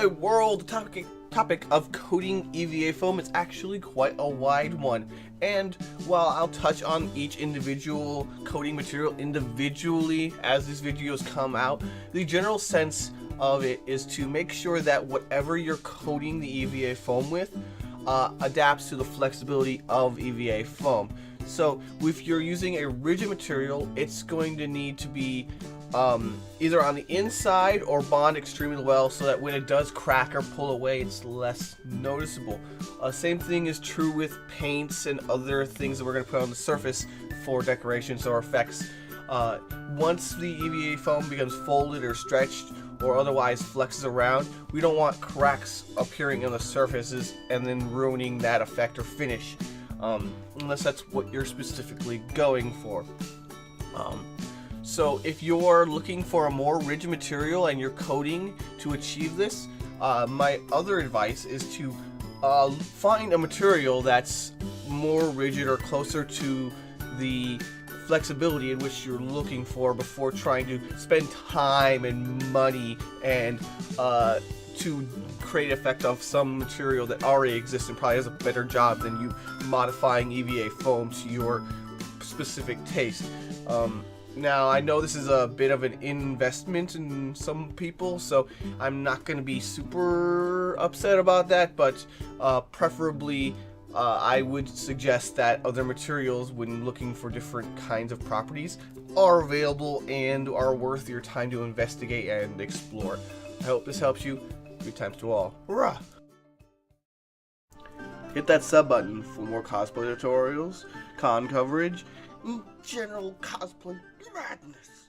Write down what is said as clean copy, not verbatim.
my world, the topic of coating EVA foam is actually quite a wide one. And while I'll touch on each individual coating material individually as these videos come out, the general sense of it is to make sure that whatever you're coating the EVA foam with adapts to the flexibility of EVA foam. So if you're using a rigid material, it's going to need to be either on the inside or bond extremely well so that when it does crack or pull away, it's less noticeable. Same thing is true with paints and other things that we're going to put on the surface for decorations or effects. Once the EVA foam becomes folded or stretched or otherwise flexes around, we don't want cracks appearing on the surfaces and then ruining that effect or finish, unless that's what you're specifically going for. So if you're looking for a more rigid material and you're coating to achieve this, my other advice is to find a material that's more rigid or closer to the flexibility in which you're looking for before trying to spend time and money and to create effect of some material that already exists and probably has a better job than you modifying EVA foam to your specific taste. Now, I know this is a bit of an investment in some people, so I'm not going to be super upset about that, but preferably I would suggest that other materials, when looking for different kinds of properties, are available and are worth your time to investigate and explore. I hope this helps you. Good times to all. Hurrah! Hit that sub button for more cosplay tutorials, con coverage, and general cosplay madness.